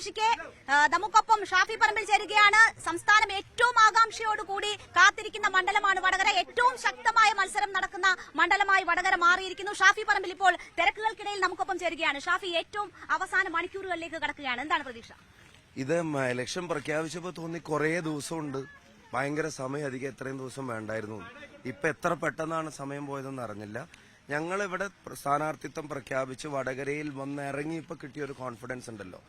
പ്രതീക്ഷയ്ക്ക് നമുക്കൊപ്പം ഷാഫി പറമ്പിൽ ചേരുകയാണ്. സംസ്ഥാനം ഏറ്റവും ആകാംക്ഷയോടുകൂടി കാത്തിരിക്കുന്ന മണ്ഡലമാണ് വടകര. ഏറ്റവും ശക്തമായ മത്സരം നടക്കുന്ന മണ്ഡലമായി വടകര മാറിയിരിക്കുന്നു. ഷാഫി പറമ്പിൽ ഇപ്പോൾ തിരക്കുകൾക്കിടയിൽ നമുക്കൊപ്പം ചേരുകയാണ്. ഷാഫി, ഏറ്റവും അവസാന മണിക്കൂറുകളിലേക്ക് കടക്കുകയാണ്. എന്താണ് പ്രതീക്ഷ? ഇത് ഇലക്ഷൻ പ്രഖ്യാപിച്ചപ്പോ തോന്നി കുറേ ദിവസമുണ്ട്, ഭയങ്കര സമയം അധികം എത്രയും ദിവസം വേണ്ടായിരുന്നു. ഇപ്പൊ എത്ര പെട്ടെന്നാണ് സമയം പോയതെന്ന് അറിഞ്ഞില്ല. ഞങ്ങളിവിടെ സ്ഥാനാർത്ഥിത്വം പ്രഖ്യാപിച്ച് വടകരയിൽ വന്നിറങ്ങി ഇപ്പൊ കിട്ടിയ ഒരു കോൺഫിഡൻസ് ഉണ്ടല്ലോ,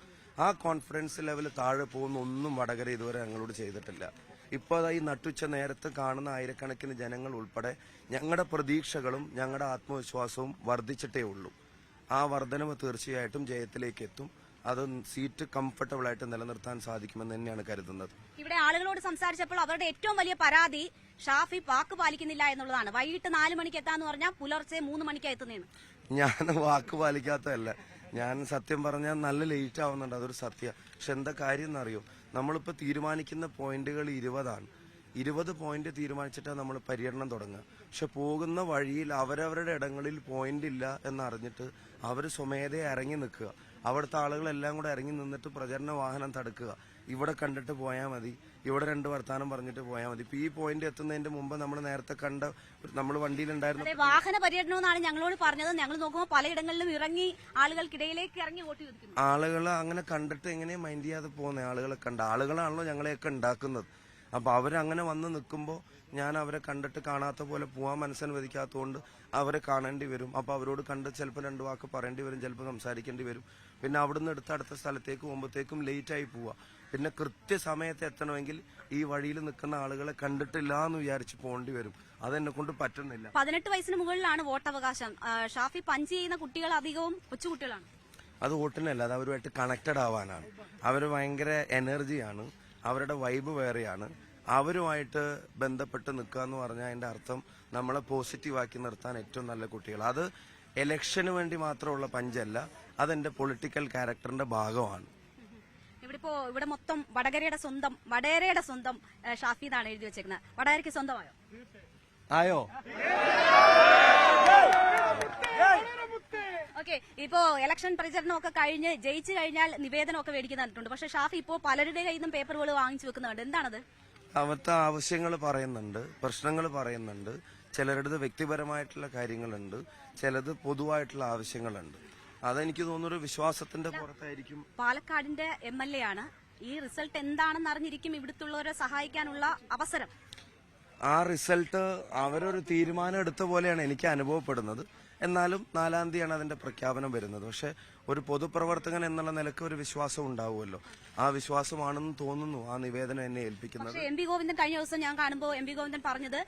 ആ കോൺഫിഡൻസ് ലെവൽ താഴെ പോകുന്ന ഒന്നും വടകര ഇതുവരെ ഞങ്ങളോട് ചെയ്തിട്ടില്ല. ഇപ്പൊ ഈ നട്ടുച്ച നേരത്ത് കാണുന്ന ആയിരക്കണക്കിന് ജനങ്ങൾ ഉൾപ്പെടെ ഞങ്ങളുടെ പ്രതീക്ഷകളും ഞങ്ങളുടെ ആത്മവിശ്വാസവും വർദ്ധിച്ചിട്ടേ ഉള്ളൂ. ആ വർധനവ് തീർച്ചയായിട്ടും ജയത്തിലേക്ക് എത്തും. അത് സീറ്റ് കംഫർട്ടബിൾ ആയിട്ട് നിലനിർത്താൻ സാധിക്കുമെന്ന് തന്നെയാണ് കരുതുന്നത്. ഇവിടെ ആളുകളോട് സംസാരിച്ചപ്പോൾ അവരുടെ ഏറ്റവും വലിയ പരാതി ഷാഫി വാക്ക് പാലിക്കുന്നില്ല എന്നുള്ളതാണ്. വൈകിട്ട് 4 മണിക്ക് എത്താന്ന് പറഞ്ഞാൽ പുലർച്ചെ 3 മണിക്കാണ് എത്തുന്നതെന്ന്. ഞാൻ വാക്ക് പാലിക്കാത്തതല്ല, ഞാൻ സത്യം പറഞ്ഞാൽ നല്ല ലേറ്റ് ആവുന്നുണ്ട്, അതൊരു സത്യം. പക്ഷെ എന്താ കാര്യം എന്നറിയോ, നമ്മളിപ്പോ തീരുമാനിക്കുന്ന പോയിന്റുകൾ 20 20 പോയിന്റ് തീരുമാനിച്ചിട്ടാണ് നമ്മൾ പര്യടനം തുടങ്ങുക. പക്ഷെ പോകുന്ന വഴിയിൽ അവരവരുടെ ഇടങ്ങളിൽ പോയിന്റ് ഇല്ല എന്നറിഞ്ഞിട്ട് അവർ സ്വമേധയെ ഇറങ്ങി നിൽക്കുക. അവിടുത്തെ ആളുകളെല്ലാം കൂടെ ഇറങ്ങി നിന്നിട്ട് പ്രചരണ വാഹനം തടുക്കുക. ഇവിടെ കണ്ടിട്ട് പോയാൽ മതി, ഇവിടെ 2 വർത്താനം പറഞ്ഞിട്ട് പോയാൽ മതി. ഇപ്പൊ ഈ പോയിന്റ് എത്തുന്നതിന്റെ മുമ്പ് നമ്മൾ നേരത്തെ കണ്ട നമ്മൾ വണ്ടിയിലുണ്ടായിരുന്നു വാഹന പര്യടനം എന്നാണ് ഞങ്ങളോട് പറഞ്ഞത്. ഞങ്ങൾ നോക്കുമ്പോൾ പലയിടങ്ങളിലും ഇറങ്ങി ആളുകൾക്കിടയിലേക്ക് ഇറങ്ങി വോട്ട് ചോദിക്കുന്നു. ആളുകൾ അങ്ങനെ കണ്ടിട്ട് എങ്ങനെ മൈൻഡ് ചെയ്യാതെ പോകുന്ന ആളുകളെ കണ്ട ആളുകളാണല്ലോ ഞങ്ങളെയൊക്കെ ഉണ്ടാക്കുന്നത്. അപ്പൊ അവരങ്ങനെ വന്ന് നിൽക്കുമ്പോൾ ഞാൻ അവരെ കണ്ടിട്ട് കാണാത്ത പോലെ പോവാൻ മനസ്സനുവദിക്കാത്തതുകൊണ്ട് അവരെ കാണേണ്ടി വരും. അപ്പൊ അവരോട് കണ്ട് ചിലപ്പോൾ 2 വാക്ക് പറയേണ്ടി വരും, ചിലപ്പോൾ സംസാരിക്കേണ്ടി വരും. പിന്നെ അവിടുന്ന് എടുത്ത് അടുത്ത സ്ഥലത്തേക്ക് പോകുമ്പോഴത്തേക്കും ലേറ്റ് ആയി പോവാ. പിന്നെ കൃത്യസമയത്ത് എത്തണമെങ്കിൽ ഈ വഴിയിൽ നിൽക്കുന്ന ആളുകളെ കണ്ടിട്ടില്ല എന്ന് വിചാരിച്ച് പോകേണ്ടി വരും. അതെന്നെ കൊണ്ട് പറ്റുന്നില്ല. 18 വയസ്സിന് മുകളിലാണ് വോട്ടവകാശം. ഷാഫി പഞ്ച് ചെയ്യുന്ന കുട്ടികൾ അധികവും കൊച്ചുകുട്ടികളാണ്. അത് വോട്ടിനല്ല, അത് അവരുമായിട്ട് കണക്റ്റഡ് ആവാനാണ്. അവർ ഭയങ്കര എനർജിയാണ്, അവരുടെ വൈബ് വേറെയാണ്. അവരുമായിട്ട് ബന്ധപ്പെട്ട് നിൽക്കുക എന്ന് പറഞ്ഞാൽ അതിന്റെ അർത്ഥം നമ്മളെ പോസിറ്റീവാക്കി നിർത്താൻ ഏറ്റവും നല്ല കുട്ടികൾ. അത് ഇലക്ഷന് വേണ്ടി മാത്രമുള്ള പഞ്ചല്ല, അതെന്റെ പൊളിറ്റിക്കൽ ക്യാരക്ടറിന്റെ ഭാഗമാണ്. ഇവിടെ മൊത്തം വടകരയുടെ സ്വന്തം ഷാഫി എന്നാണ് എഴുതി വെച്ചേക്കുന്നത്. വടകരയ്ക്ക് സ്വന്തമായോ? ആയോ? ഓക്കെ, ഇപ്പോ ഇലക്ഷൻ പ്രചരണമൊക്കെ കഴിഞ്ഞ് ജയിച്ചു കഴിഞ്ഞാൽ നിവേദനമൊക്കെ മേടിക്കുന്നുണ്ട്. പക്ഷെ ഷാഫി ഇപ്പോൾ പലരുടെ കയ്യിൽ നിന്നും പേപ്പറുകൾ വാങ്ങിച്ചു വെക്കുന്നുണ്ട്. എന്താണത്? അവിടുത്തെ ആവശ്യങ്ങൾ പറയുന്നുണ്ട്, പ്രശ്നങ്ങൾ പറയുന്നുണ്ട്, ചിലരുടെ വ്യക്തിപരമായിട്ടുള്ള കാര്യങ്ങളുണ്ട്, ചിലത് പൊതുവായിട്ടുള്ള ആവശ്യങ്ങളുണ്ട്. അതെനിക്ക് തോന്നുന്നൊരു വിശ്വാസത്തിന്റെ പുറത്തായിരിക്കും. പാലക്കാടിന്റെ MLA ആണ്. ഈ റിസൾട്ട് എന്താണെന്ന് അറിഞ്ഞിരിക്കും ഇവിടുത്തുള്ളവരെ സഹായിക്കാനുള്ള അവസരം. ആ റിസൾട്ട് അവരൊരു തീരുമാനം എടുത്ത പോലെയാണ് എനിക്ക് അനുഭവപ്പെടുന്നത്. എന്നാലും 4-ാം തീയതിയാണ് അതിന്റെ പ്രഖ്യാപനം വരുന്നത്. പക്ഷെ ഒരു പൊതുപ്രവർത്തകൻ എന്നുള്ള നിലക്ക് ഒരു വിശ്വാസം ഉണ്ടാവുമല്ലോ, ആ വിശ്വാസമാണെന്ന് തോന്നുന്നു ആ നിവേദനം എന്നെ ഏൽപ്പിക്കുന്നത്. MP ഗോവിന്ദൻ കഴിഞ്ഞ ദിവസം ഞാൻ കാണുമ്പോൾ MP ഗോവിന്ദൻ പറഞ്ഞത്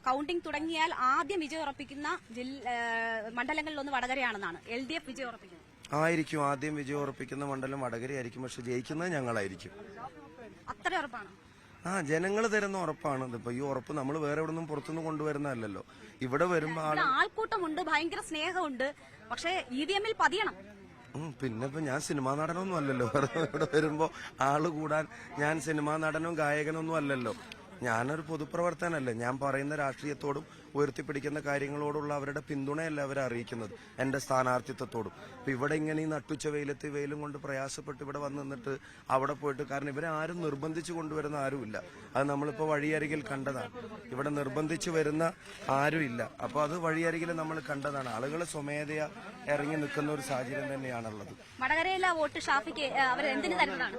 കൌണ്ടിംഗ് തുടങ്ങിയാൽ ആദ്യം വിജയം ഉറപ്പിക്കുന്ന മണ്ഡലങ്ങളിലൊന്ന് വടകരയാണെന്നാണ്. LDF വിജയം ഉറപ്പിക്കുന്നത് ആയിരിക്കും. ആദ്യം വിജയം ഉറപ്പിക്കുന്ന മണ്ഡലം വടകരയായിരിക്കും. പക്ഷെ ജയിക്കുന്നത് ഞങ്ങളായിരിക്കും. അത്ര ഉറപ്പാണ്? ജനങ്ങൾ തരുന്ന ഉറപ്പാണ്. ഇപ്പൊ ഈ ഉറപ്പ് നമ്മൾ വേറെ എവിടെ നിന്നും പുറത്തുനിന്ന് കൊണ്ടുവരുന്നതല്ലോ. ഇവിടെ വരുമ്പോ ആൾക്കൂട്ടമുണ്ട്, ഭയങ്കര സ്നേഹമുണ്ട്. പക്ഷെ EVM ൽ പതിയണം. പിന്നെ ഇപ്പൊ ഞാൻ സിനിമാ നടനൊന്നും അല്ലല്ലോ. ഇവിടെ വരുമ്പോ ആള് കൂടാൻ ഞാൻ സിനിമാ നടനും ഗായകനൊന്നും അല്ലല്ലോ. ഞാനൊരു പൊതുപ്രവർത്തനല്ലേ. ഞാൻ പറയുന്ന രാഷ്ട്രീയത്തോടും ഉയർത്തിപ്പിടിക്കുന്ന കാര്യങ്ങളോടുള്ള അവരുടെ പിന്തുണയല്ല അവരെ അറിയിക്കുന്നത്, എന്റെ സ്ഥാനാർത്ഥിത്വത്തോടും. ഇപ്പൊ ഇവിടെ ഇങ്ങനെ ഈ നട്ടുച്ച വെയിലും കൊണ്ട് പ്രയാസപ്പെട്ട് ഇവിടെ വന്ന് നിന്നിട്ട് അവിടെ പോയിട്ട്, കാരണം ഇവരെ ആരും നിർബന്ധിച്ചു കൊണ്ടുവരുന്ന ആരുമില്ല. അത് നമ്മളിപ്പോ വഴിയരികിൽ കണ്ടതാണ്. ഇവിടെ നിർബന്ധിച്ചു വരുന്ന ആരുമില്ല. അപ്പൊ അത് വഴിയരികിൽ നമ്മൾ കണ്ടതാണ്. ആളുകൾ സ്വമേധയാ ഇറങ്ങി നിൽക്കുന്ന ഒരു സാഹചര്യം തന്നെയാണുള്ളത്. വടകരയിലെ വോട്ട് ഷാഫിക്ക് അവർ എന്തിനു തരുന്നതാണ്?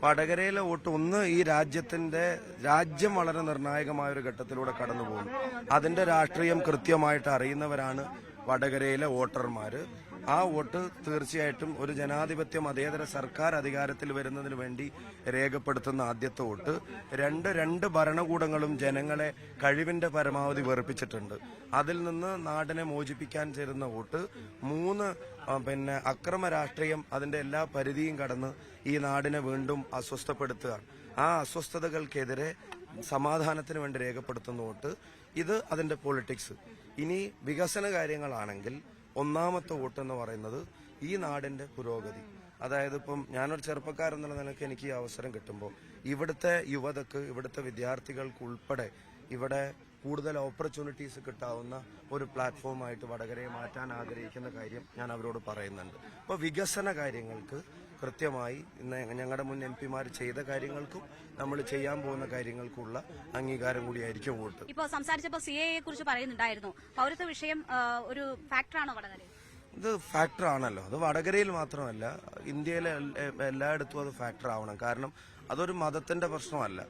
വടകരയിലെ വോട്ട് ഒന്ന്, ഈ രാജ്യം വളരെ നിർണായകമായ ഒരു ഘട്ടത്തിലൂടെ കടന്നു പോകുന്നു. അതിന്റെ രാഷ്ട്രീയം കൃത്യമായിട്ട് അറിയുന്നവരാണ് വടകരയിലെ വോട്ടർമാര്. ആ വോട്ട് തീർച്ചയായിട്ടും ഒരു ജനാധിപത്യ മതേതര സർക്കാർ അധികാരത്തിൽ വരുന്നതിന് വേണ്ടി രേഖപ്പെടുത്തുന്ന ആദ്യത്തെ വോട്ട്. രണ്ട് ഭരണകൂടങ്ങളും ജനങ്ങളെ കഴിവിന്റെ പരമാവധി വെറുപ്പിച്ചിട്ടുണ്ട്. അതിൽ നിന്ന് നാടിനെ മോചിപ്പിക്കാൻ ചേരുന്ന വോട്ട്. 3 അക്രമ രാഷ്ട്രീയം അതിന്റെ എല്ലാ പരിധിയും കടന്ന് ഈ നാടിനെ വീണ്ടും അസ്വസ്ഥപ്പെടുത്തുകയാണ്. ആ അസ്വസ്ഥതകൾക്കെതിരെ സമാധാനത്തിന് വേണ്ടി രേഖപ്പെടുത്തുന്ന വോട്ട്. ഇത് അതിന്റെ പൊളിറ്റിക്സ്. ഇനി വികസന കാര്യങ്ങളാണെങ്കിൽ 1ാമത്തെ വോട്ട് എന്ന് പറയുന്നത് ഈ നാടിന്റെ പുരോഗതി. അതായത് ഇപ്പം ഞാനൊരു ചെറുപ്പക്കാരെന്നുള്ള നിലയ്ക്ക് എനിക്ക് ഈ അവസരം കിട്ടുമ്പോൾ ഇവിടുത്തെ യുവതക്ക്, ഇവിടുത്തെ വിദ്യാർത്ഥികൾക്ക് ഉൾപ്പെടെ ഇവിടെ കൂടുതൽ ഓപ്പർച്യൂണിറ്റീസ് കിട്ടാവുന്ന ഒരു പ്ലാറ്റ്ഫോമായിട്ട് വടകരയെ മാറ്റാൻ ആഗ്രഹിക്കുന്ന കാര്യം ഞാൻ അവരോട് പറയുന്നുണ്ട്. അപ്പോൾ വികസന കാര്യങ്ങൾക്ക് കൃത്യമായി ഇന്ന് ഞങ്ങളുടെ മുൻ MP-മാർ ചെയ്ത കാര്യങ്ങൾക്കും നമ്മൾ ചെയ്യാൻ പോകുന്ന കാര്യങ്ങൾക്കുള്ള അംഗീകാരം കൂടിയായിരിക്കും വോട്ട്. ഇപ്പോൾ സംസാരിച്ചപ്പോൾ CAA കുറിച്ച് പറയുന്നുണ്ടായിരുന്നു. പൗരത്വ വിഷയം ഒരു ഫാക്ടറാണോ വടകരയിൽ? ഇത് ഫാക്ടർ ആണല്ലോ. അത് വടകരയിൽ മാത്രമല്ല, ഇന്ത്യയിലെ എല്ലായിടത്തും അത് ഫാക്ടർ ആവണം. കാരണം അതൊരു മതത്തിന്റെ പ്രശ്നമല്ല,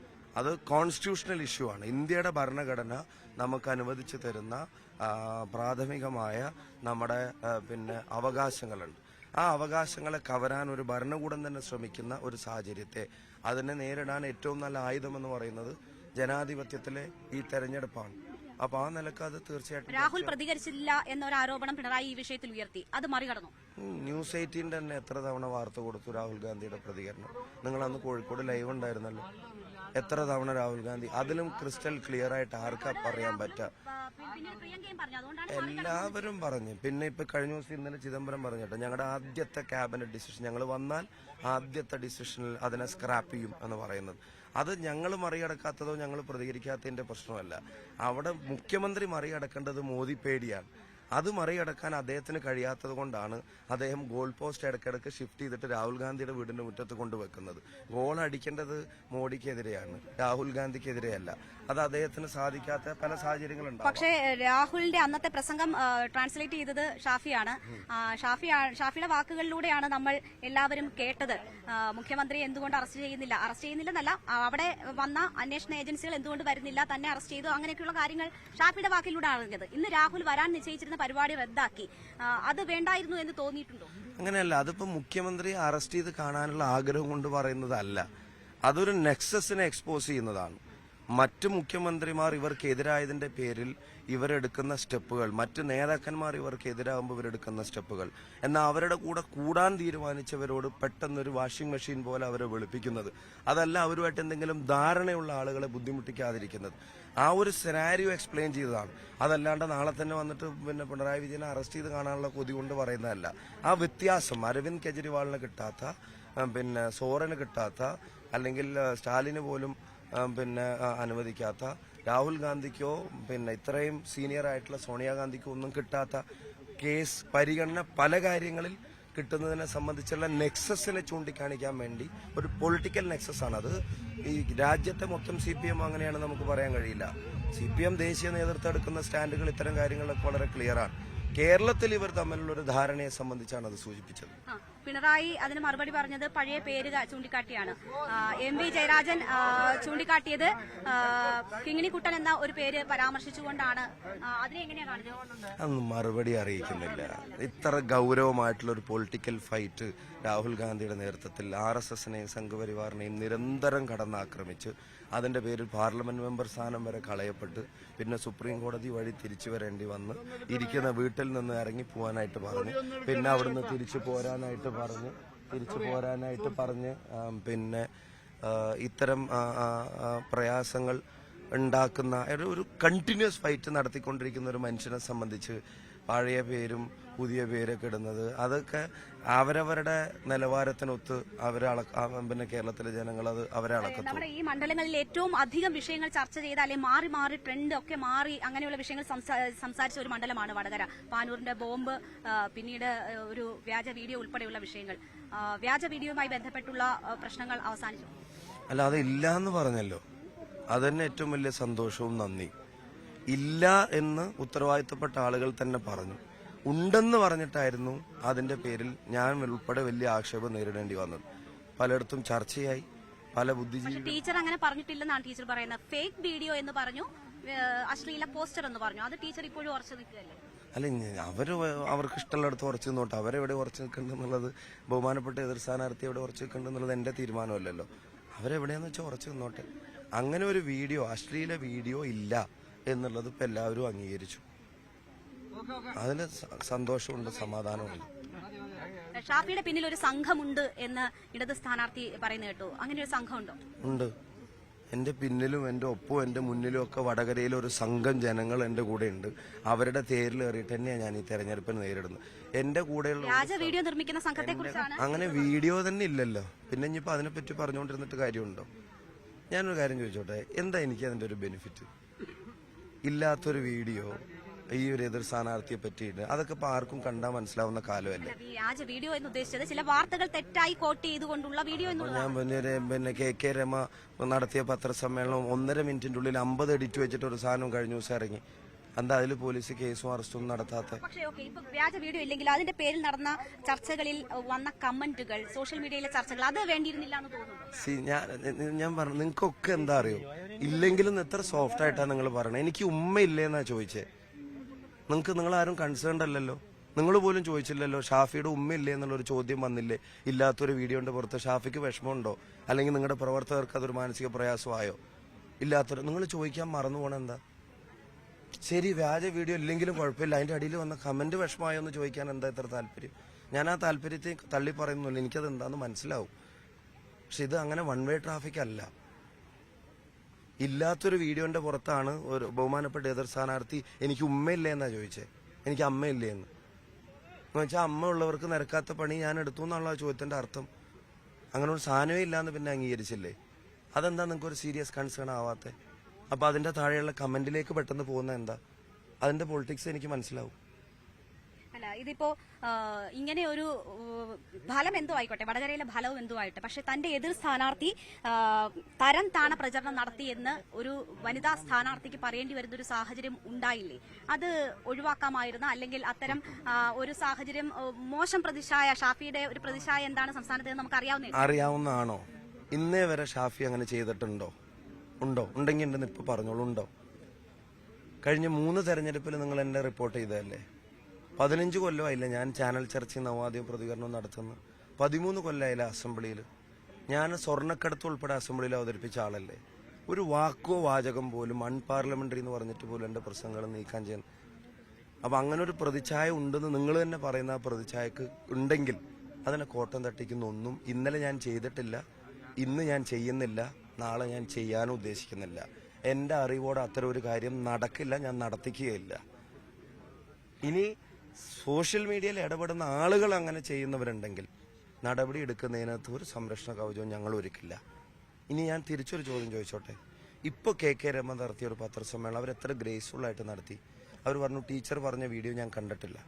അത് കോൺസ്റ്റിറ്റ്യൂഷണൽ ഇഷ്യൂ ആണ്. ഇന്ത്യയുടെ ഭരണഘടന നമുക്ക് അനുവദിച്ചു തരുന്ന പ്രാഥമികമായ നമ്മുടെ അവകാശങ്ങളുണ്ട്. ആ അവകാശങ്ങളെ കവരാൻ ഒരു ഭരണകൂടം തന്നെ ശ്രമിക്കുന്ന ഒരു സാഹചര്യത്തെ അതിനെ നേരിടാൻ ഏറ്റവും നല്ല ആയുധമെന്ന് പറയുന്നത് ജനാധിപത്യത്തിലെ ഈ തെരഞ്ഞെടുപ്പാണ്. അപ്പൊ ആ നിലക്ക് അത് തീർച്ചയായിട്ടും. രാഹുൽ പ്രതികരിച്ചില്ല എന്നൊരു ആരോപണം പിണറായി ഈ വിഷയത്തിൽ ഉയർത്തി, അത് മറികടന്നു. News 18 തന്നെ എത്ര തവണ വാർത്ത കൊടുത്തു രാഹുൽ ഗാന്ധിയുടെ പ്രതികരണം? നിങ്ങൾ അന്ന് കോഴിക്കോട് ലൈവ് ഉണ്ടായിരുന്നല്ലോ. എത്ര തവണ രാഹുൽ ഗാന്ധി അതിലും ക്രിസ്റ്റൽ ക്ലിയർ ആയിട്ട് ആർക്കാ പറയാൻ പറ്റുക? എല്ലാവരും പറഞ്ഞു. പിന്നെ ഇപ്പൊ കഴിഞ്ഞ ദിവസം ഇന്നലെ ചിദംബരം പറഞ്ഞിട്ട് ഞങ്ങളുടെ ആദ്യത്തെ ക്യാബിനറ്റ് ഡിസിഷൻ, ഞങ്ങൾ വന്നാൽ ആദ്യത്തെ ഡിസിഷനിൽ അതിനെ സ്ക്രാപ്പ് ചെയ്യും എന്ന് പറയുന്നത്. അത് ഞങ്ങൾ മറികടക്കാത്തതോ ഞങ്ങൾ പ്രതികരിക്കാത്തതിന്റെ പ്രശ്നമല്ല. അവിടെ മുഖ്യമന്ത്രി മറികടക്കേണ്ടത് മോദി പേടിയാണ്. അത് മറികടക്കാൻ അദ്ദേഹത്തിന് കഴിയാത്തത് കൊണ്ടാണ് അദ്ദേഹം ഗോൾ പോസ്റ്റ് ഇടയ്ക്കിടയ്ക്ക് ഷിഫ്റ്റ് ചെയ്തിട്ട് രാഹുൽ ഗാന്ധിയുടെ വീടിന്റെ മുറ്റത്ത് കൊണ്ടുവെക്കുന്നത്. ഗോൾ അടിക്കേണ്ടത് മോഡിക്കെതിരെയാണ്, രാഹുൽ ഗാന്ധിക്കെതിരെയല്ല. അത് അദ്ദേഹത്തിന് സാധിക്കാത്ത പല സാഹചര്യങ്ങളുണ്ട്. പക്ഷേ രാഹുലിന്റെ അന്നത്തെ പ്രസംഗം ട്രാൻസ്ലേറ്റ് ചെയ്തത് ഷാഫിയാണ്. ഷാഫിയുടെ വാക്കുകളിലൂടെയാണ് നമ്മൾ എല്ലാവരും കേട്ടത്. മുഖ്യമന്ത്രി എന്തുകൊണ്ട് അറസ്റ്റ് ചെയ്യുന്നില്ലെന്നല്ല, അവിടെ വന്ന അന്വേഷണ ഏജൻസികൾ എന്തുകൊണ്ട് വരുന്നില്ല, തന്നെ അറസ്റ്റ് ചെയ്തു, അങ്ങനെയൊക്കെയുള്ള കാര്യങ്ങൾ ഷാഫിയുടെ വാക്കിലൂടെ അറിഞ്ഞത്. ഇന്ന് രാഹുൽ വരാൻ നിശ്ചയിച്ചിരുന്ന പരിപാടി റദ്ദാക്കി. അത് വേണ്ടായിരുന്നു എന്ന് തോന്നിയിട്ടുണ്ടോ? അങ്ങനെയല്ല. അതിപ്പോ മുഖ്യമന്ത്രി അറസ്റ്റ് ചെയ്ത് കാണാനുള്ള ആഗ്രഹം കൊണ്ട് പറയുന്നതല്ല, അതൊരു നെക്സസിനെ എക്സ്പോസ് ചെയ്യുന്നതാണ്. മറ്റു മുഖ്യമന്ത്രിമാർ ഇവർക്കെതിരായതിന്റെ പേരിൽ ഇവരെടുക്കുന്ന സ്റ്റെപ്പുകൾ, മറ്റു നേതാക്കന്മാർ ഇവർക്കെതിരാകുമ്പോൾ ഇവരെടുക്കുന്ന സ്റ്റെപ്പുകൾ, എന്നാൽ അവരുടെ കൂടെ കൂടാൻ തീരുമാനിച്ചവരോട് പെട്ടെന്നൊരു വാഷിംഗ് മെഷീൻ പോലെ അവരെ വെളുപ്പിക്കുന്നത്, അതല്ല അവരുമായിട്ട് എന്തെങ്കിലും ധാരണയുള്ള ആളുകളെ ബുദ്ധിമുട്ടിക്കാതിരിക്കുന്നത്. ആ ഒരു സെനാരിയോ എക്സ്പ്ലെയിൻ ചെയ്തതാണ്. അതല്ലാണ്ട് നാളെ തന്നെ വന്നിട്ട് പിണറായി വിജയനെ അറസ്റ്റ് ചെയ്ത് കാണാനുള്ള കൊതി കൊണ്ട് പറയുന്നതല്ല. ആ വ്യത്യാസം അരവിന്ദ് കെജ്രിവാളിന് കിട്ടാത്ത, സോറന് കിട്ടാത്ത, അല്ലെങ്കിൽ സ്റ്റാലിന് പോലും അനുവദിക്കാത്ത, രാഹുൽ ഗാന്ധിക്കോ ഇത്രയും സീനിയർ ആയിട്ടുള്ള സോണിയാഗാന്ധിക്കോ ഒന്നും കിട്ടാത്ത കേസ് പരിഗണന പല കാര്യങ്ങളിൽ കിട്ടുന്നതിനെ സംബന്ധിച്ചുള്ള നെക്സസിനെ ചൂണ്ടിക്കാണിക്കാൻ വേണ്ടി ഒരു പൊളിറ്റിക്കൽ നെക്സസ് ആണ് അത്. ഈ രാജ്യത്തെ മൊത്തം CPM അങ്ങനെയാണ് നമുക്ക് പറയാൻ കഴിയില്ല. CPM ദേശീയ നേതൃത്വം എടുക്കുന്ന സ്റ്റാൻഡുകൾ ഇത്തരം കാര്യങ്ങളൊക്കെ വളരെ ക്ലിയർ ആണ്. കേരളത്തിൽ ഇവർ തമ്മിലുള്ള ഒരു ധാരണയെ സംബന്ധിച്ചാണ് അത് സൂചിപ്പിച്ചത്. പിണറായി അതിന് മറുപടി പറഞ്ഞത് പഴയ പേര് ചൂണ്ടിക്കാട്ടിയാണ്. MV ജയരാജൻ ചൂണ്ടിക്കാട്ടിയത് കിങ്ങിണിക്കുട്ടൻ എന്ന ഒരു പേര് പരാമർശിച്ചുകൊണ്ടാണ്. അതിനെ എങ്ങനെയാണ് കാണുന്നത്? അതൊന്നും മറുപടി അറിയിക്കുന്നില്ല. ഇത്ര ഗൗരവമായിട്ടുള്ള ഒരു പൊളിറ്റിക്കൽ ഫൈറ്റ് രാഹുൽ ഗാന്ധിയുടെ നേതൃത്വത്തിൽ RSSനെയും സംഘപരിവാറിനെയും നിരന്തരം കടന്നാക്രമിച്ച് അതിന്റെ പേരിൽ പാർലമെന്റ് മെമ്പർ സ്ഥാനം വരെ കളയപ്പെട്ട് പിന്നെ സുപ്രീം കോടതി വഴി തിരിച്ചു വരേണ്ടി വന്ന് ഇരിക്കുന്ന വീട്ടിൽ നിന്ന് ഇറങ്ങിപ്പോവാനായിട്ട് പറഞ്ഞു, പിന്നെ അവിടുന്ന് തിരിച്ചു പോരാനായിട്ട് പറഞ്ഞ് ഇത്തരം പ്രയാസങ്ങൾ ഉണ്ടാക്കുന്ന ഒരു കണ്ടിന്യൂസ് ഫൈറ്റ് നടത്തിക്കൊണ്ടിരിക്കുന്ന ഒരു മനുഷ്യനെ സംബന്ധിച്ച് പഴയ പേരും പുതിയ പേരൊക്കെ ഇടുന്നത് അതൊക്കെ അവരവരുടെ നിലവാരത്തിനൊത്ത് കേരളത്തിലെ ജനങ്ങൾ അത് അവരെ അളക്കത്തു. നമ്മുടെ ഈ മണ്ഡലങ്ങളിൽ ഏറ്റവും അധികം വിഷയങ്ങൾ ചർച്ച ചെയ്ത, അല്ലെങ്കിൽ മാറി ട്രെൻഡ് ഒക്കെ മാറി അങ്ങനെയുള്ള വിഷയങ്ങൾ സംസാരിച്ച ഒരു മണ്ഡലമാണ് വടകര. പാനൂരിന്റെ ബോംബ്, പിന്നീട് ഒരു വ്യാജ വീഡിയോ ഉൾപ്പെടെയുള്ള വിഷയങ്ങൾ. വ്യാജ വീഡിയോയുമായി ബന്ധപ്പെട്ടുള്ള പ്രശ്നങ്ങൾ അവസാനിച്ചു. അല്ല, അത് ഇല്ല എന്ന് പറഞ്ഞല്ലോ, അതന്നെ ഏറ്റവും വലിയ സന്തോഷവും നന്ദി. ഇല്ല എന്ന് ഉത്തരവാദിത്തപ്പെട്ട ആളുകൾ തന്നെ പറഞ്ഞു. ഉണ്ടെന്ന് പറഞ്ഞിട്ടായിരുന്നു അതിന്റെ പേരിൽ ഞാൻ ഉൾപ്പെടെ വലിയ ആക്ഷേപം നേരിടേണ്ടി വന്നത്. പലയിടത്തും ചർച്ചയായി, പല ബുദ്ധിജീവി. ടീച്ചർ അങ്ങനെ പറഞ്ഞിട്ടില്ലെന്നാണ് ടീച്ചർ പറയുന്നത്. ഫേക്ക് വീഡിയോ എന്ന് പറഞ്ഞു, അശ്ലീല പോസ്റ്റർ എന്ന് പറഞ്ഞു. അത് ടീച്ചർ ഇപ്പോഴും ഉറച്ചു നിൽക്കുകയല്ലേ? അല്ല, അവർക്ക് ഇഷ്ടമുള്ളിടത്ത് ഉറച്ചു നിന്നോട്ടെ. അവരെവിടെ ഉറച്ചു നിൽക്കുന്നുള്ളത്, ബഹുമാനപ്പെട്ട എതിർ സ്ഥാനാർത്ഥി എവിടെ ഉറച്ചു നിൽക്കുന്നുള്ളത് എന്റെ തീരുമാനമല്ലല്ലോ. അവരെവിടെയാന്ന് വെച്ചാൽ ഉറച്ചു നിന്നോട്ടെ. അങ്ങനെ ഒരു വീഡിയോ, അശ്ലീല വീഡിയോ ഇല്ല എന്നുള്ളത് ഇപ്പൊ എല്ലാവരും അംഗീകരിച്ചു. അതിന് സന്തോഷമുണ്ട്, സമാധാനമുണ്ട്. ഷാഫിയുടെ പിന്നിൽ ഒരു സംഘമുണ്ട് എന്ന് ഇടത് സ്ഥാനാർത്ഥി പറയുന്നത് കേട്ടു. അങ്ങനെ ഒരു സംഘമുണ്ടോ? ഉണ്ട്. എന്റെ പിന്നിലും എന്റെ ഒപ്പവും എന്റെ മുന്നിലും ഒക്കെ വടകരയിൽ ഒരു സംഘം ജനങ്ങൾ എന്റെ കൂടെ ഉണ്ട്. അവരുടെ തേരിൽ കയറിയിട്ട് തന്നെയാണ് ഞാൻ ഈ തെരഞ്ഞെടുപ്പിന് നേരിടുന്നത്. എന്റെ കൂടെയുള്ള വീഡിയോ നിർമ്മിക്കുന്ന സംഘത്തെ കുറിച്ചാണ്. അങ്ങനെ വീഡിയോ തന്നെ ഇല്ലല്ലോ, പിന്നെ ഇനിയിപ്പോ അതിനെപ്പറ്റി പറഞ്ഞുകൊണ്ടിരുന്നിട്ട് കാര്യമുണ്ടോ? ഞാനൊരു കാര്യം ചോദിച്ചോട്ടെ, എന്താ എനിക്ക് അതിന്റെ ഒരു ബെനിഫിറ്റ്? ഇല്ലാത്തൊരു വീഡിയോ ഈ ഒരു എതിർ സ്ഥാനാർത്ഥിയെ പറ്റിയിട്ട് അതൊക്കെ ഇപ്പൊ ആർക്കും കണ്ടാൽ മനസ്സിലാവുന്ന കാലമല്ലേ. വ്യാജ വീഡിയോ എന്ന് ഉദ്ദേശിച്ചത് ചില വാർത്തകൾ തെറ്റായി കോട്ട് ചെയ്തുകൊണ്ടുള്ള വീഡിയോ ഞാൻ പിന്നെ കെ രമ നടത്തിയ പത്രസമ്മേളനം 1.5 മിനിറ്റിന്റെ ഉള്ളിൽ 50 എഡിറ്റ് വെച്ചിട്ട് ഒരു സാധനം കഴിഞ്ഞ ദിവസം ഇറങ്ങി. എന്താ അതിൽ പോലീസ് കേസും അറസ്റ്റും നടത്താത്ത? പക്ഷേ ഓക്കെ, ഇപ്പൊ വ്യാജ വീഡിയോ ഇല്ലെങ്കിൽ അതിന്റെ പേരിൽ നടന്ന ചർച്ചകളിൽ വന്ന കമന്റുകൾ, സോഷ്യൽ മീഡിയയിലെ ചർച്ചകൾ, അത് വേണ്ടിയിരുന്നില്ല എന്ന് തോന്നുന്നു. ഞാൻ പറഞ്ഞു, നിങ്ങൾക്കൊക്കെ എന്താ അറിയോ, ഇല്ലെങ്കിലും എത്ര സോഫ്റ്റ് ആയിട്ടാണ് നിങ്ങൾ പറയണത്. എനിക്ക് ഉമ്മയില്ലേന്നാ ചോദിച്ചേ. നിങ്ങൾ ആരും കൺസേൺഡ് അല്ലല്ലോ. നിങ്ങൾ പോലും ചോദിച്ചില്ലല്ലോ ഷാഫിയുടെ ഉമ്മയില്ലേ എന്നുള്ളൊരു ചോദ്യം വന്നില്ലേ? ഇല്ലാത്തൊരു വീഡിയോന്റെ പുറത്ത് ഷാഫിക്ക് വിഷമമുണ്ടോ, അല്ലെങ്കിൽ നിങ്ങളുടെ പ്രവർത്തകർക്ക് അതൊരു മാനസിക പ്രയാസമായോ? ഇല്ലാത്തൊരു നിങ്ങൾ ചോദിക്കാൻ മറന്നു പോണ എന്താ? ശരി, വ്യാജ വീഡിയോ ഇല്ലെങ്കിലും കുഴപ്പമില്ല, അതിന്റെ അടിയിൽ വന്ന കമന്റ് വിഷമമായോ എന്ന് ചോദിക്കാൻ എന്താ ഇത്ര താല്പര്യം? ഞാൻ ആ താല്പര്യത്തെ തള്ളി പറയുന്നില്ല, എനിക്കത് എന്താന്ന് മനസ്സിലാവും. പക്ഷെ ഇത് അങ്ങനെ വൺ വേ ട്രാഫിക് അല്ല. ഇല്ലാത്തൊരു വീഡിയോന്റെ പുറത്താണ് ഒരു ബഹുമാനപ്പെട്ട എതിർ സ്ഥാനാർത്ഥി എനിക്ക് ഉമ്മയില്ലേ എന്നാ ചോദിച്ചേ, എനിക്ക് അമ്മയില്ലേ എന്ന് വെച്ചാൽ അമ്മ ഉള്ളവർക്ക് നിരക്കാത്ത പണി ഞാൻ എടുത്തു എന്നുള്ള ചോദ്യത്തിന്റെ അർത്ഥം. അങ്ങനെ ഒരു സാധനമേ ഇല്ലാന്ന് പിന്നെ അംഗീകരിച്ചില്ലേ? അതെന്താ നിങ്ങൾക്ക് ഒരു സീരിയസ് കൺസേൺ ആവാത്തെ? അപ്പൊ അതിന്റെ താഴെയുള്ള കമന്റിലേക്ക് പെട്ടെന്ന് പോകുന്ന എന്താ? അതിന്റെ പൊളിറ്റിക്സ് എനിക്ക് മനസ്സിലാവും. അല്ല, ഇതിപ്പോ ഇങ്ങനെ ഒരു ഫലം എന്തോ ആയിക്കോട്ടെ, വടകരയിലെ ഫലവും എന്തോ ആയിട്ടെ, പക്ഷെ തന്റെ എതിർ സ്ഥാനാർത്ഥി തരം താണ പ്രചരണം നടത്തിയെന്ന് ഒരു വനിതാ സ്ഥാനാർത്ഥിക്ക് പറയേണ്ടി വരുന്ന ഒരു സാഹചര്യം ഉണ്ടായില്ലേ? അത് ഒഴിവാക്കാമായിരുന്നു. അല്ലെങ്കിൽ അത്തരം ഒരു സാഹചര്യം, മോശം പ്രതിച്ഛായ, ഷാഫിയുടെ ഒരു പ്രതിച്ഛായ എന്താണ് സംസ്ഥാനത്ത് നമുക്ക് അറിയാവുന്നതാണോ? ഇന്നേ വരെ ഷാഫി അങ്ങനെ ചെയ്തിട്ടുണ്ടോ? ഉണ്ടോ? ഉണ്ടെങ്കിൽ ഉണ്ടെന്ന് ഇപ്പൊ പറഞ്ഞോളൂ. ഉണ്ടോ? കഴിഞ്ഞ 3 തെരഞ്ഞെടുപ്പിൽ നിങ്ങൾ എന്നെ റിപ്പോർട്ട് ചെയ്തതല്ലേ? 15 കൊല്ലമായില്ല ഞാൻ ചാനൽ ചർച്ചയും നവാദ്യം പ്രതികരണവും നടത്തുന്നു. 13 കൊല്ലമായില്ല അസംബ്ലിയിൽ. ഞാൻ സ്വർണ്ണക്കടത്ത് ഉൾപ്പെടെ അസംബ്ലിയിൽ അവതരിപ്പിച്ച ആളല്ലേ? ഒരു വാക്കോ വാചകം പോലും അൺപാർലമെന്ററി എന്ന് പറഞ്ഞിട്ട് പോലും എന്റെ പ്രസംഗങ്ങൾ നീക്കാൻ ചെയ്യുന്നു. അപ്പൊ അങ്ങനെ ഒരു പ്രതിച്ഛായ ഉണ്ടെന്ന് നിങ്ങൾ തന്നെ പറയുന്ന ആ പ്രതിച്ഛായക്ക് ഉണ്ടെങ്കിൽ അതിനെ കോട്ടം തട്ടിക്കുന്ന ഒന്നും ഇന്നലെ ഞാൻ ചെയ്തിട്ടില്ല, ഇന്ന് ഞാൻ ചെയ്യുന്നില്ല, നാളെ ഞാൻ ചെയ്യാനും ഉദ്ദേശിക്കുന്നില്ല. എന്റെ അറിവോടെ അത്തരം ഒരു കാര്യം നടക്കില്ല, ഞാൻ നടത്തിക്കുകയില്ല. ഇനി സോഷ്യൽ മീഡിയയിൽ ഇടപെടുന്ന ആളുകൾ അങ്ങനെ ചെയ്യുന്നവരുണ്ടെങ്കിൽ നടപടി എടുക്കുന്നതിനകത്ത് ഒരു സംരക്ഷണ കവചവും ഞങ്ങൾ ഒരുക്കില്ല. ഇനി ഞാൻ തിരിച്ചൊരു ചോദ്യം ചോദിച്ചോട്ടെ. ഇപ്പോൾ കെ രമ നടത്തിയ ഒരു പത്രസമ്മേളനം അവരെത്ര ഗ്രേസ്ഫുൾ ആയിട്ട് നടത്തി. അവർ പറഞ്ഞു ടീച്ചർ പറഞ്ഞ വീഡിയോ ഞാൻ കണ്ടിട്ടില്ല,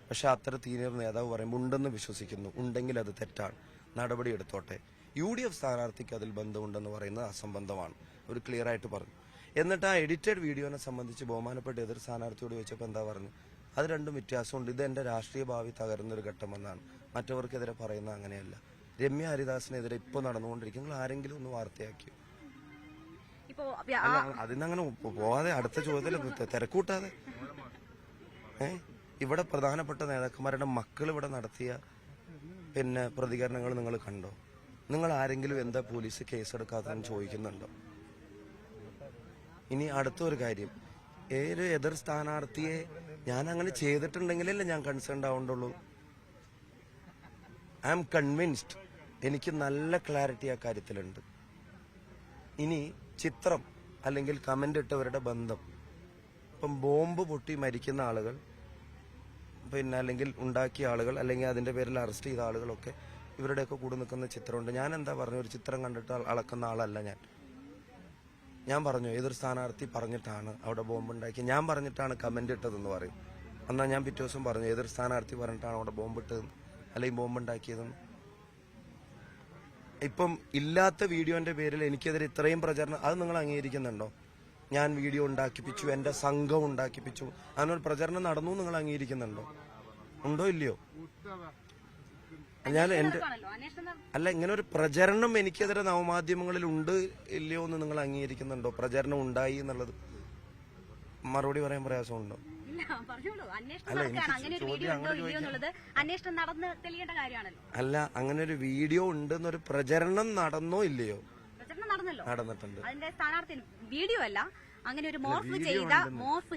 പക്ഷെ അത്ര സീനിയർ നേതാവ് പറയുമ്പോൾ ഉണ്ടെന്ന് വിശ്വസിക്കുന്നു, ഉണ്ടെങ്കിൽ അത് തെറ്റാണ്, നടപടി എടുത്തോട്ടെ. UDF സ്ഥാനാർത്ഥിക്ക് അതിൽ ബന്ധമുണ്ടെന്ന് പറയുന്നത് അസംബന്ധമാണ്, അവർ ക്ലിയർ ആയിട്ട് പറഞ്ഞു. എന്നിട്ട് ആ എഡിറ്റഡ് വീഡിയോനെ സംബന്ധിച്ച് ബഹുമാനപ്പെട്ട എതിർ സ്ഥാനാർത്ഥിയോട് ചോദിച്ചപ്പോൾ എന്താ പറഞ്ഞു? അത് രണ്ടും വ്യത്യാസമുണ്ട്, ഇത് എന്റെ രാഷ്ട്രീയ ഭാവി തകരുന്നൊരു ഘട്ടമെന്നാണ്, മറ്റവർക്കെതിരെ പറയുന്നത് അങ്ങനെയല്ല. രമ്യ ഹരിദാസിനെതിരെ ഇപ്പോൾ നടന്നുകൊണ്ടിരിക്കും, നിങ്ങൾ ആരെങ്കിലും ഒന്ന് വാർത്തയാക്കിയോ? അതിനങ്ങനെ പോവാതെ അടുത്ത ചോദ്യത്തിൽ തിരക്കൂട്ടാതെ. ഇവിടെ പ്രധാനപ്പെട്ട നേതാക്കന്മാരുടെ മക്കൾ ഇവിടെ നടത്തിയ പിന്നെ പ്രതികരണങ്ങൾ നിങ്ങൾ കണ്ടോ? നിങ്ങൾ ആരെങ്കിലും എന്താ പോലീസ് കേസെടുക്കാത്തതെന്ന് ചോദിക്കുന്നുണ്ടോ? ഇനി അടുത്തൊരു കാര്യം, ഏതൊരു എതിർ സ്ഥാനാർത്ഥിയെ ഞാൻ അങ്ങനെ ചെയ്തിട്ടുണ്ടെങ്കിലല്ലേ ഞാൻ കൺസേൺഡ് ആവേണ്ടുള്ളൂ. ഐ ആം കൺവിൻസ്ഡ്, എനിക്ക് നല്ല ക്ലാരിറ്റി ആ കാര്യത്തിലുണ്ട്. ഇനി ചിത്രം അല്ലെങ്കിൽ കമന്റ് ഇട്ടവരുടെ ബന്ധം, ഇപ്പം ബോംബ് പൊട്ടി മരിക്കുന്ന ആളുകൾ, പിന്നെ അല്ലെങ്കിൽ ഉണ്ടാക്കിയ ആളുകൾ, അല്ലെങ്കിൽ അതിന്റെ പേരിൽ അറസ്റ്റ് ചെയ്ത ആളുകളൊക്കെ ഇവരുടെയൊക്കെ കൂടെ നിൽക്കുന്ന ചിത്രമുണ്ട്. ഞാൻ എന്താ പറഞ്ഞു, ഒരു ചിത്രം കണ്ടിട്ട് അളക്കുന്ന ആളല്ല ഞാൻ പറഞ്ഞു എതിർ സ്ഥാനാർത്ഥി പറഞ്ഞിട്ടാണ് അവിടെ ബോംബുണ്ടാക്കി, ഞാൻ പറഞ്ഞിട്ടാണ് കമന്റ് ഇട്ടതെന്ന് പറയും. എന്നാൽ ഞാൻ പിറ്റേ ദിവസം പറഞ്ഞു എതിർ സ്ഥാനാർത്ഥി പറഞ്ഞിട്ടാണ് അവിടെ ബോംബിട്ടതെന്ന് അല്ലെങ്കിൽ ബോംബുണ്ടാക്കിയതെന്ന്. ഇപ്പം ഇല്ലാത്ത വീഡിയോന്റെ പേരിൽ എനിക്കെതിരെ ഇത്രയും പ്രചരണം, അത് നിങ്ങൾ അംഗീകരിക്കുന്നുണ്ടോ? ഞാൻ വീഡിയോ ഉണ്ടാക്കിപ്പിച്ചു, എന്റെ സംഘം ഉണ്ടാക്കിപ്പിച്ചു, അങ്ങനൊരു പ്രചരണം നടന്നു നിങ്ങൾ അംഗീകരിക്കുന്നുണ്ടോ? ഉണ്ടോ ഇല്ലയോ? ഞാൻ എന്റെ അല്ല, ഇങ്ങനെ ഒരു പ്രചരണം എനിക്കെതിരെ നവമാധ്യമങ്ങളിൽ ഉണ്ട് ഇല്ലയോ എന്ന് നിങ്ങൾ അംഗീകരിക്കുന്നുണ്ടോ? പ്രചരണം ഉണ്ടായി എന്നുള്ളത് മറുപടി പറയാൻ പ്രയാസമുണ്ടോ? അല്ല, അങ്ങനെ ഒരു വീഡിയോ ഉണ്ടെന്നൊരു പ്രചരണം നടന്നോ ഇല്ലയോ? നടന്നിട്ടുണ്ട്. അതിന്റെ സ്ഥാനാർത്ഥി വീഡിയോ അല്ല, അങ്ങനെ ഒരു മോർഫ്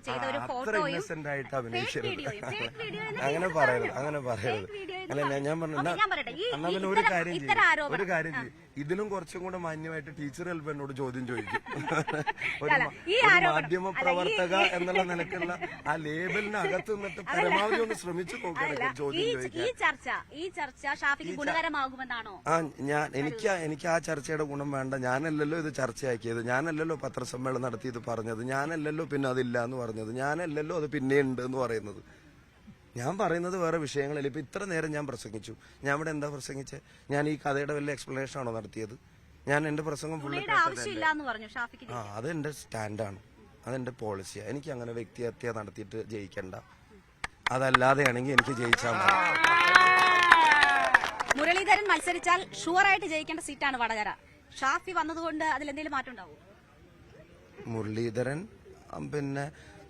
ചെയ്ത ഒരു ഫോട്ടോയും അങ്ങനെ പറയരുത്. അല്ല ഞാൻ പറഞ്ഞു, ഒരു കാര്യം ഇതിലും കുറച്ചും കൂടെ മാന്യമായിട്ട് ടീച്ചർ ചിലപ്പോൾ എന്നോട് ചോദ്യം ചോദിക്കും. ഈ മാധ്യമ പ്രവർത്തക എന്നുള്ള നിലക്കുള്ള ആ ലേബലിനകത്ത് നിന്നിട്ട് പരമാവധി ഒന്ന് ശ്രമിച്ചു നോക്കണം ചോദ്യം ചോദിക്കാൻ. ഈ ചർച്ച ഷാഫിക്ക് ഗുണകരമാകുമെന്നാണോ? എനിക്ക് ആ ചർച്ചയുടെ ഗുണം വേണ്ട. ഞാനല്ലല്ലോ ഇത് ചർച്ചയാക്കിയത്, ഞാനല്ലല്ലോ പത്രസമ്മേളനം നടത്തി ഇത് പറഞ്ഞത്, ഞാനല്ലല്ലോ പിന്നെ അതില്ല എന്ന് പറഞ്ഞത്, ഞാനല്ലല്ലോ അത് പിന്നെ ഉണ്ട് എന്ന് പറയുന്നത്. ഞാൻ പറയുന്നത് വേറെ വിഷയങ്ങളിൽ. ഇപ്പൊ ഇത്ര നേരം ഞാൻ പ്രസംഗിച്ചു. ഞാൻ ഇവിടെ എന്താ പ്രസംഗിച്ചത്? ഞാൻ ഈ കഥയുടെ വല്ല എക്സ്പ്ലനേഷൻ ആണോ നടത്തിയത്? ഞാൻ എന്റെ പ്രസംഗം അതെന്റെ സ്റ്റാൻഡാണ്, അതെന്റെ പോളിസിയാണ്. എനിക്ക് അങ്ങനെ വ്യക്തിഹത്യ നടത്തിയിട്ട് ജയിക്കണ്ട. അതല്ലാതെയാണെങ്കിൽ എനിക്ക് ജയിച്ചാൽ മതി. മുരളീധരൻ മത്സരിച്ചാൽ ഷുവറായിട്ട് ജയിക്കേണ്ട സീറ്റാണ് വടകര. ഷാഫി വന്നതുകൊണ്ട് അതിലെന്തെങ്കിലും മാറ്റം ഉണ്ടാവും? മുരളീധരൻ പിന്നെ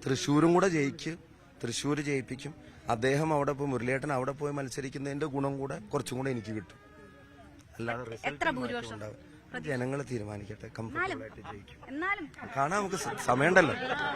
തൃശ്ശൂരും കൂടെ ജയിക്കും, തൃശ്ശൂർ ജയിപ്പിക്കും. അദ്ദേഹം അവിടെ പോയി, മുരളിയേട്ടൻ അവിടെ പോയി മത്സരിക്കുന്നതിന്റെ ഗുണം കൂടെ കുറച്ചും കൂടെ എനിക്ക് കിട്ടും. അല്ലാതെ ജനങ്ങൾ തീരുമാനിക്കട്ടെ. കംഫർട്ടബിൾ ആയിട്ട് ജയിക്കും. കാണാൻ നമുക്ക് സമയമുണ്ടല്ലോ.